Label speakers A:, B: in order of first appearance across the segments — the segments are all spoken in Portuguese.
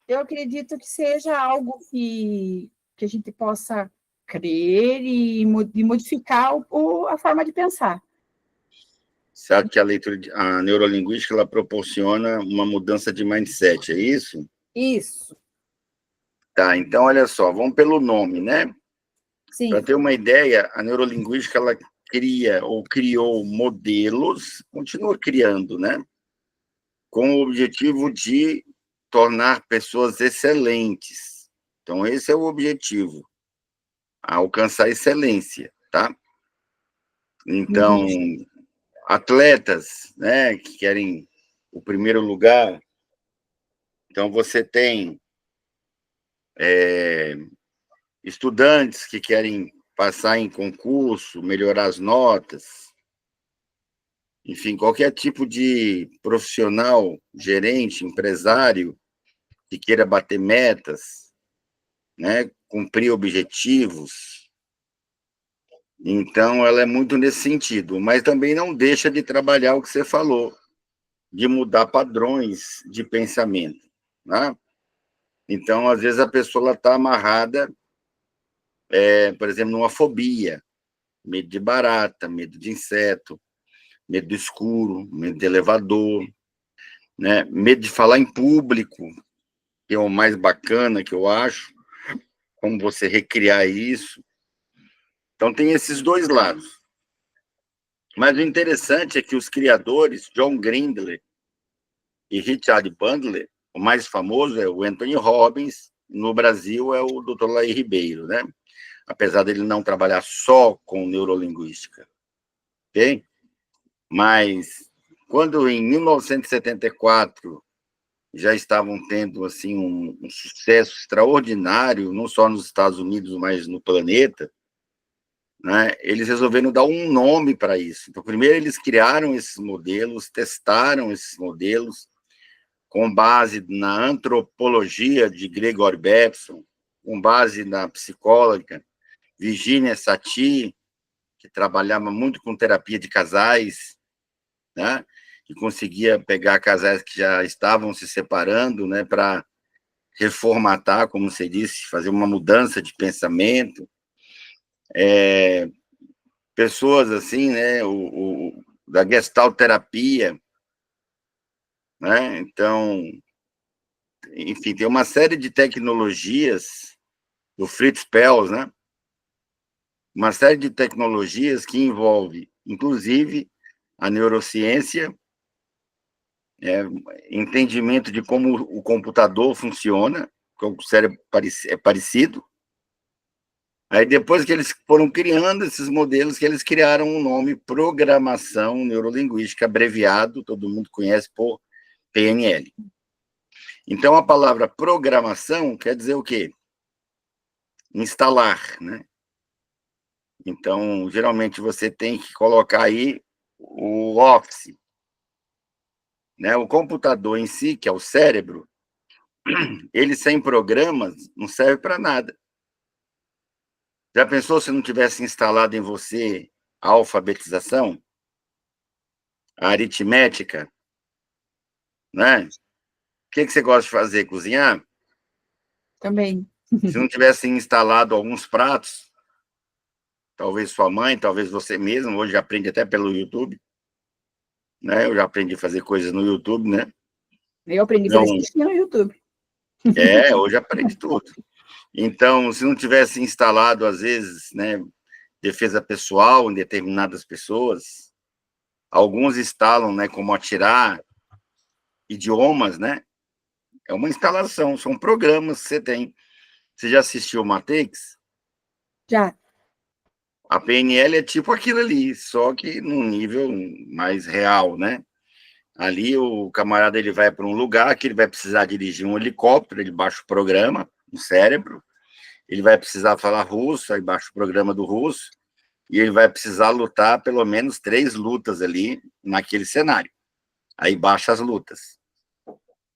A: eu acredito que seja algo que a gente possa crer e modificar a forma de pensar.
B: Você acha que a leitura, a neurolinguística, ela proporciona uma mudança de mindset, é isso?
A: Isso.
B: Tá, então olha só, vamos pelo nome, né? Para
A: Sim.
B: ter uma ideia, a neurolinguística, ela cria ou criou modelos, continua criando, né? Com o objetivo de tornar pessoas excelentes. Então, esse é o objetivo, alcançar excelência, tá? Então,
A: Uhum.
B: atletas, né, que querem o primeiro lugar. Então, você tem estudantes que querem passar em concurso, melhorar as notas, enfim, qualquer tipo de profissional, gerente, empresário, que queira bater metas, né, cumprir objetivos. Então, ela é muito nesse sentido, mas também não deixa de trabalhar o que você falou, de mudar padrões de pensamento, né? Então, às vezes, a pessoa está amarrada, por exemplo, numa fobia, medo de barata, medo de inseto, medo do escuro, medo de elevador, né? Medo de falar em público, que é o mais bacana que eu acho, como você recriar isso. Então, tem esses dois lados. Mas o interessante é que os criadores, John Grindler e Richard Bandler, o mais famoso é o Anthony Robbins, no Brasil é o Dr. Laí Ribeiro, né? Apesar dele não trabalhar só com neurolinguística, ok? Mas quando em 1974 já estavam tendo assim um sucesso extraordinário, não só nos Estados Unidos, mas no planeta, né? Eles resolveram dar um nome para isso. Então, primeiro eles criaram esses modelos, testaram esses modelos com base na antropologia de Gregor Bateson, com base na psicóloga Virginia Satir, que trabalhava muito com terapia de casais, né? E conseguia pegar casais que já estavam se separando, né, para reformatar, como você disse, fazer uma mudança de pensamento. Pessoas assim, né, da Gestalt terapia, né? Então, enfim, tem uma série de tecnologias do Fritz Perls, né? Uma série de tecnologias que envolve, inclusive, a neurociência, entendimento de como o computador funciona, como o cérebro é parecido. Aí, depois que eles foram criando esses modelos, que eles criaram um nome, Programação Neurolinguística, abreviado, todo mundo conhece por PNL. Então, a palavra programação quer dizer o quê? Instalar, né? Então, geralmente, você tem que colocar aí o Office, né? O computador em si, que é o cérebro, ele sem programas não serve para nada. Já pensou se não tivesse instalado em você a alfabetização, a aritmética, né? O que você gosta de fazer? Cozinhar?
A: Também.
B: Se não tivesse instalado alguns pratos, talvez sua mãe, talvez você mesmo, hoje já aprende até pelo YouTube, né? Eu já aprendi a fazer coisas no YouTube, né?
A: Eu aprendi a
B: Não,
A: fazer sushi no YouTube.
B: hoje aprende tudo. Então, se não tivesse instalado, às vezes, né, defesa pessoal em determinadas pessoas, alguns instalam, né, como atirar, idiomas, né? É uma instalação, são programas que você tem. Você já assistiu Matrix?
A: Já.
B: A PNL é tipo aquilo ali, só que num nível mais real, né? Ali o camarada ele vai para um lugar que ele vai precisar dirigir um helicóptero, ele baixa o programa no cérebro, ele vai precisar falar russo, aí baixa o programa do russo, e ele vai precisar lutar pelo menos 3 lutas ali naquele cenário. Aí baixa as lutas.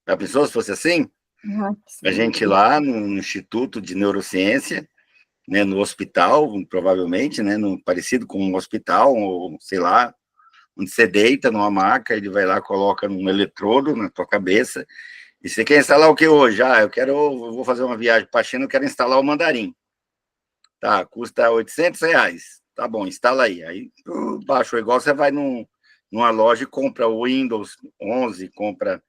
B: Já pensou se fosse assim?
A: Ah,
B: A gente lá no Instituto de Neurociência, né, no hospital, provavelmente, né, parecido com um hospital, ou sei lá, onde você deita numa maca, ele vai lá, coloca um eletrodo na tua cabeça E você quer instalar o que hoje? Eu vou fazer uma viagem para a China, eu quero instalar o Mandarim. Tá, custa R$ 800. Tá bom, instala aí. Aí baixou, igual você vai numa loja e compra o Windows 11, compra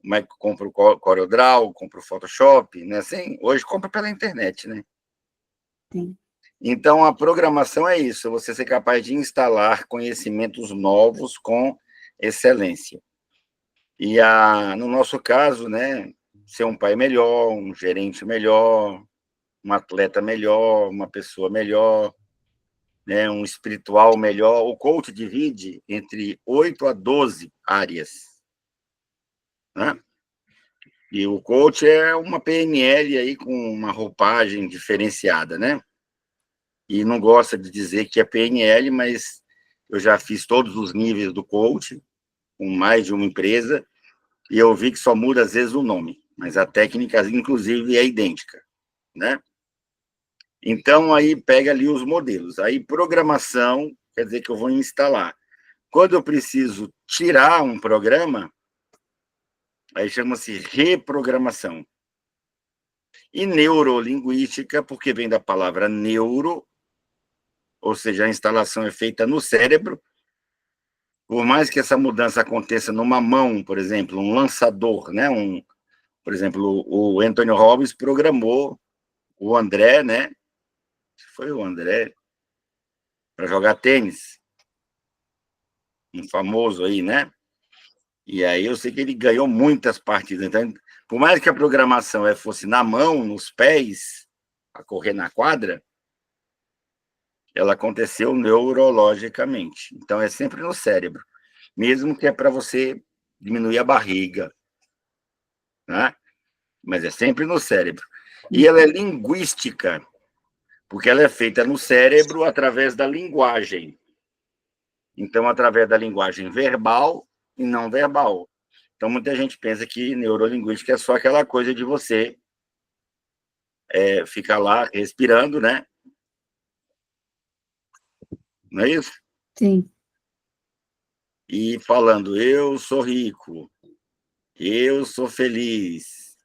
B: o CorelDRAW, compra o Photoshop, né? Assim, hoje compra pela internet, né?
A: Sim.
B: Então, a programação é isso, você ser capaz de instalar conhecimentos novos com excelência. E, no nosso caso, né, ser um pai melhor, um gerente melhor, um atleta melhor, uma pessoa melhor, né, um espiritual melhor. O coach divide entre 8 a 12 áreas, né? E o coach é uma PNL aí com uma roupagem diferenciada, né? E não gosta de dizer que é PNL, mas eu já fiz todos os níveis do coach, com mais de uma empresa, e eu vi que só muda, às vezes, o nome, mas a técnica, inclusive, é idêntica, né? Então, aí pega ali os modelos. Aí, programação, quer dizer que eu vou instalar. Quando eu preciso tirar um programa, aí chama-se reprogramação. E neurolinguística, porque vem da palavra neuro, ou seja, a instalação é feita no cérebro. Por mais que essa mudança aconteça numa mão, por exemplo, um lançador, né? Por exemplo, o Anthony Robbins programou o André, né? Foi o André, para jogar tênis, um famoso aí, né? E aí eu sei que ele ganhou muitas partidas. Então, por mais que a programação fosse na mão, nos pés, a correr na quadra, ela aconteceu neurologicamente. Então, é sempre no cérebro. Mesmo que é para você diminuir a barriga, né? Mas é sempre no cérebro. E ela é linguística, porque ela é feita no cérebro através da linguagem. Então, através da linguagem verbal e não verbal. Então, muita gente pensa que neurolinguística é só aquela coisa de você ficar lá respirando, né? Não é isso?
A: Sim.
B: E falando, eu sou rico, eu sou feliz,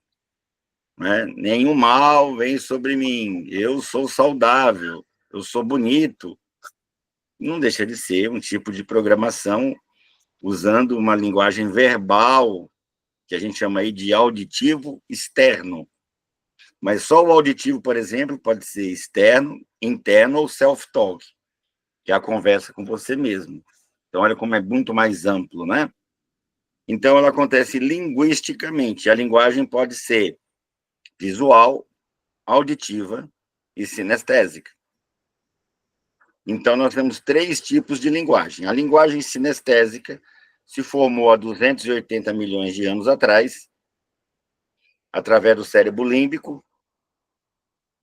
B: né? Nenhum mal vem sobre mim, eu sou saudável, eu sou bonito. Não deixa de ser um tipo de programação usando uma linguagem verbal, que a gente chama aí de auditivo externo. Mas só o auditivo, por exemplo, pode ser externo, interno ou self-talk, que é a conversa com você mesmo. Então, olha como é muito mais amplo, né? Então, ela acontece linguisticamente. A linguagem pode ser visual, auditiva e sinestésica. Então, nós temos 3 tipos de linguagem. A linguagem sinestésica se formou há 280 milhões de anos atrás, através do cérebro límbico.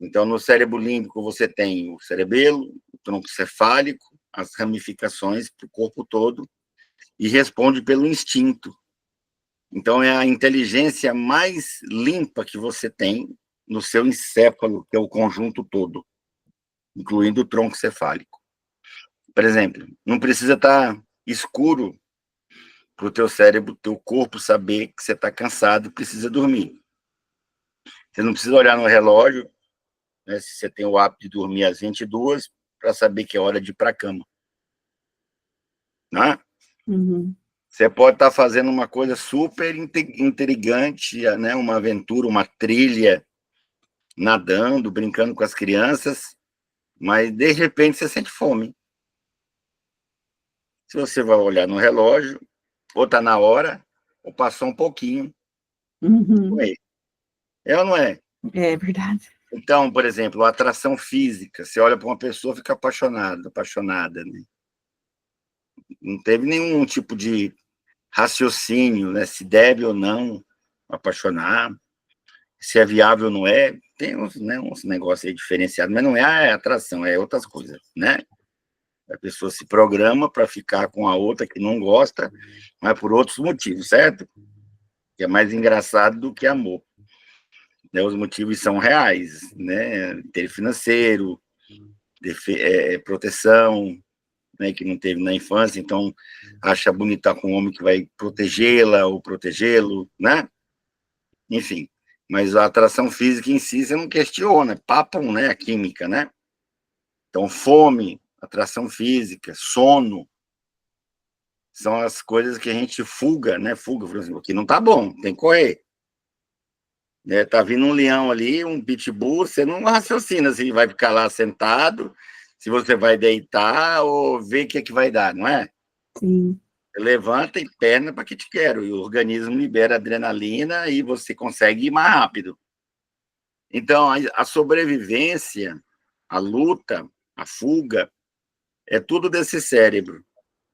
B: Então, no cérebro límbico, você tem o cerebelo, o tronco cefálico, as ramificações para o corpo todo, e responde pelo instinto. Então, é a inteligência mais limpa que você tem no seu encéfalo, que é o conjunto todo, incluindo o tronco cefálico. Por exemplo, não precisa estar escuro para o teu cérebro, teu corpo saber que você está cansado e precisa dormir. Você não precisa olhar no relógio, né, se você tem o hábito de dormir às 22, para saber que é hora de ir para a cama. Né?
A: Uhum.
B: Você pode estar fazendo uma coisa super intrigante, né? Uma aventura, uma trilha, nadando, brincando com as crianças, mas de repente você sente fome. Se você vai olhar no relógio, ou está na hora, ou passou um pouquinho.
A: Uhum.
B: É ou não é?
A: É verdade.
B: Então, por exemplo, a atração física, você olha para uma pessoa e fica apaixonada, né? Não teve nenhum tipo de raciocínio, né? Se deve ou não apaixonar, se é viável ou não é. Tem uns negócios aí diferenciados, mas não é a atração, é outras coisas, né? A pessoa se programa para ficar com a outra que não gosta, mas por outros motivos, certo? Que é mais engraçado do que amor. Né? Os motivos são reais, né? Interesse financeiro, proteção, né? Que não teve na infância, então acha bonita com um homem que vai protegê-la ou protegê-lo, né? enfim. Mas a atração física em si, você não questiona, papam, né, a química, né? Então, fome, atração física, sono, são as coisas que a gente fuga, né? Fuga, por exemplo, que não tá bom, tem que correr. Né? Tá vindo um leão ali, um pitbull, você não raciocina se vai ficar lá sentado, se você vai deitar ou ver o que é que vai dar, não é?
A: Sim.
B: Você levanta e perna para que te quero, e o organismo libera adrenalina e você consegue ir mais rápido. Então, a sobrevivência, a luta, a fuga, é tudo desse cérebro.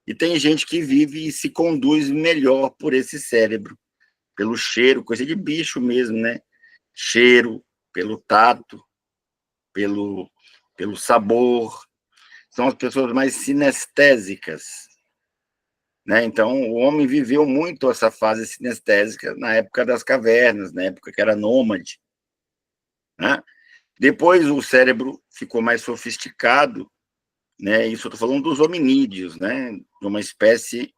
B: E tem gente que vive e se conduz melhor por esse cérebro, pelo cheiro, coisa de bicho mesmo, né? Cheiro, pelo tato, pelo sabor. São as pessoas mais sinestésicas, né? Então, o homem viveu muito essa fase sinestésica na época das cavernas, na época que era nômade, né? Depois o cérebro ficou mais sofisticado, né? Isso eu estou falando dos hominídeos, né? De uma espécie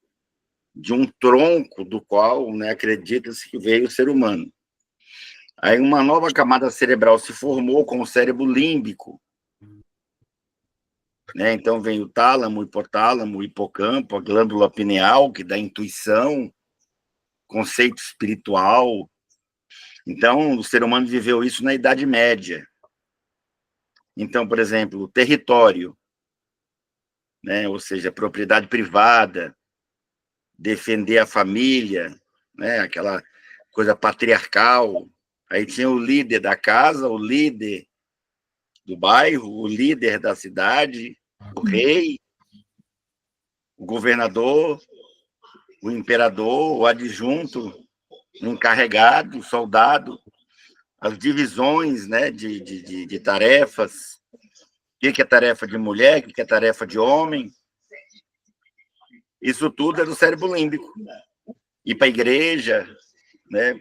B: de um tronco do qual, né, acredita-se que veio o ser humano. Aí uma nova camada cerebral se formou com o cérebro límbico, né? Então vem o tálamo, o hipotálamo, o hipocampo, a glândula pineal, que dá intuição, conceito espiritual. Então o ser humano viveu isso na Idade Média. Então, por exemplo, o território, né? Ou seja, propriedade privada, defender a família, né? Aquela coisa patriarcal. Aí tinha o líder da casa, o líder do bairro, o líder da cidade, o rei, o governador, o imperador, o adjunto, o encarregado, o soldado, as divisões, né, de tarefas, o que é tarefa de mulher, o que é tarefa de homem. Isso tudo é do cérebro límbico. Ir para a igreja, né,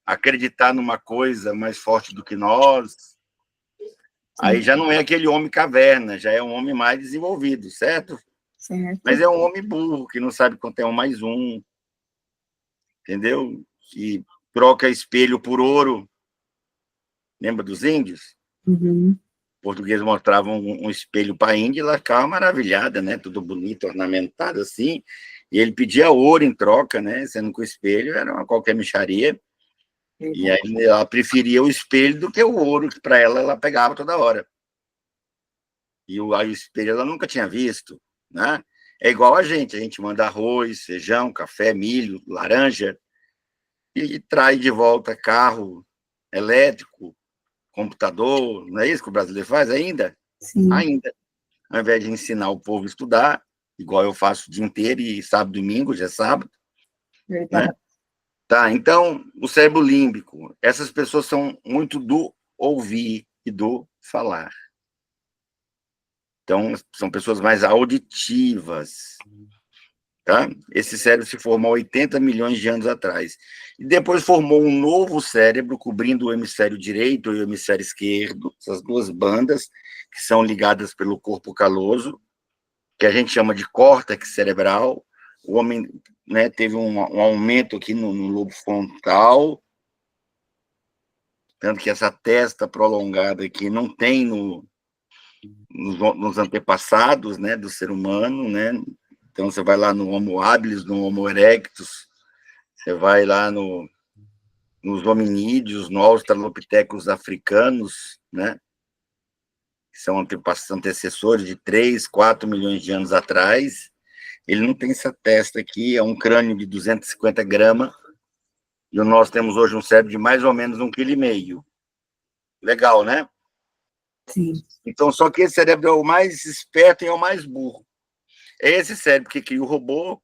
B: acreditar numa coisa mais forte do que nós. Aí já não é aquele homem caverna, já é um homem mais desenvolvido, certo?
A: Certo.
B: Mas é um homem burro, que não sabe quanto é um mais um, entendeu? Que troca espelho por ouro. Lembra dos índios?
A: Uhum.
B: Os portugueses mostravam um espelho para a Índia e ela ficava maravilhada, né? Tudo bonito, ornamentado assim. E ele pedia ouro em troca, né? Sendo que o espelho era uma qualquer mixaria. E aí ela preferia o espelho do que o ouro, que para ela pegava toda hora. E aí o espelho ela nunca tinha visto, né? É igual a gente manda arroz, feijão, café, milho, laranja, e traz de volta carro elétrico, computador, não é isso que o brasileiro faz ainda?
A: Sim.
B: Ainda. Ao invés de ensinar o povo a estudar, igual eu faço o dia inteiro, e sábado, domingo, já é sábado,
A: Verdade.
B: né? Tá, então, o cérebro límbico, essas pessoas são muito do ouvir e do falar. Então, são pessoas mais auditivas, tá? Esse cérebro se formou 80 milhões de anos atrás. E depois formou um novo cérebro cobrindo o hemisfério direito e o hemisfério esquerdo, essas duas bandas que são ligadas pelo corpo caloso, que a gente chama de córtex cerebral. O homem, né, teve um aumento aqui no lobo frontal, tanto que essa testa prolongada aqui não tem nos antepassados, né, do ser humano, né? Então, você vai lá no Homo habilis, no Homo erectus, você vai lá nos hominídeos, no Australopithecus africanos, né? Que são antecessores de 3, 4 milhões de anos atrás. Ele não tem essa testa aqui, é um crânio de 250 gramas, e nós temos hoje um cérebro de mais ou menos 1,5 kg. Legal, né?
A: Sim.
B: Então, só que esse cérebro é o mais esperto e é o mais burro. É esse cérebro que cria o robô,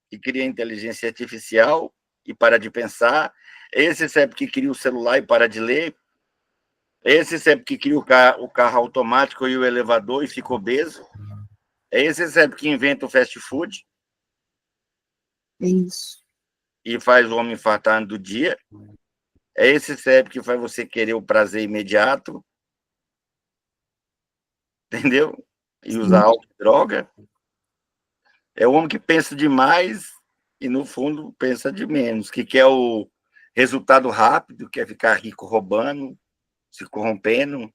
B: que cria a inteligência artificial e para de pensar. É esse cérebro que cria o celular e para de ler. É esse cérebro que cria o carro automático e o elevador e fica obeso. É esse cérebro que inventa o fast food
A: Isso.
B: e faz o homem infartar do dia. É esse cérebro que faz você querer o prazer imediato, entendeu? E usar
A: Sim.
B: álcool e droga. É o homem que pensa demais e, no fundo, pensa de menos, que quer resultado rápido, quer ficar rico roubando, se corrompendo.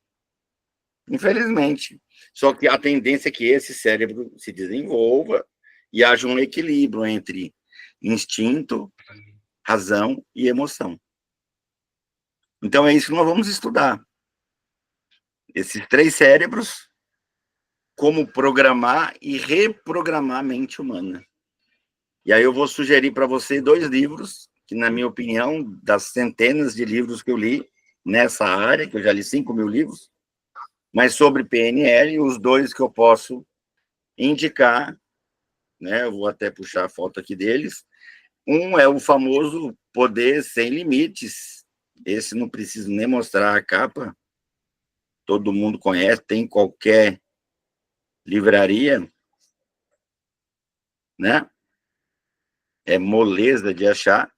B: Infelizmente. Só que a tendência é que esse cérebro se desenvolva e haja um equilíbrio entre instinto, razão e emoção. Então, é isso que nós vamos estudar. Esses 3 cérebros, como programar e reprogramar a mente humana. E aí eu vou sugerir para você 2 livros, que, na minha opinião, das centenas de livros que eu li nessa área, que eu já li 5.000 livros, mas sobre PNL, os 2 que eu posso indicar, né? Eu vou até puxar a foto aqui deles. Um é o famoso Poder Sem Limites. Esse não preciso nem mostrar a capa. Todo mundo conhece, tem em qualquer livraria, né? É moleza de achar.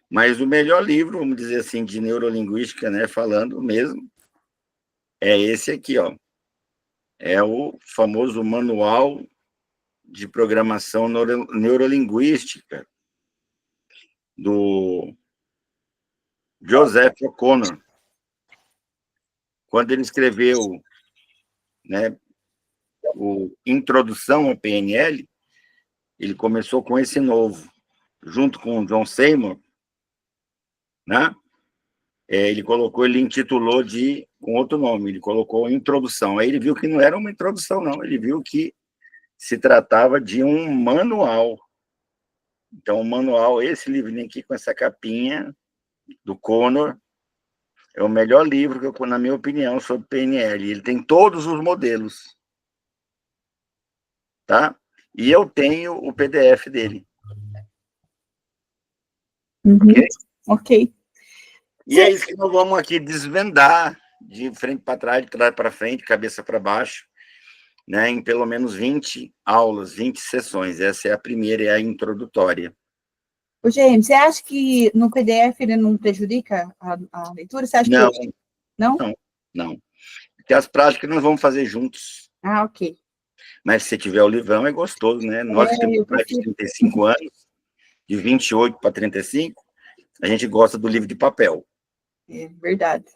B: Mas o melhor livro, vamos dizer assim, de neurolinguística, né? Falando mesmo, é esse aqui, ó. É o famoso Manual de Programação Neurolinguística, do Joseph O'Connor. Quando ele escreveu, né, o Introdução à PNL, ele começou com esse novo, junto com o John Seymour, né? Ele intitulou com outro nome, ele colocou Introdução. Aí ele viu que não era uma introdução, não, ele viu que se tratava de um manual. Então, o manual, esse livrinho aqui com essa capinha, do Connor, é o melhor livro, que eu, na minha opinião, sobre PNL. Ele tem todos os modelos. Tá? E eu tenho o PDF dele.
A: Ok? Ok.
B: E é isso que nós vamos aqui desvendar, de frente para trás, de trás para frente, cabeça para baixo, né, em pelo menos 20 aulas, 20 sessões. Essa é a primeira, é a introdutória.
A: Ô, James, você acha que no PDF ele não prejudica a leitura? Você acha
B: Não,
A: que... Não?
B: Não. Porque as práticas nós vamos fazer juntos.
A: Ah, ok.
B: Mas se tiver o livrão, é gostoso, né? Nós que temos mais de 35 anos, de 28 para 35, a gente gosta do livro de papel.
A: É verdade.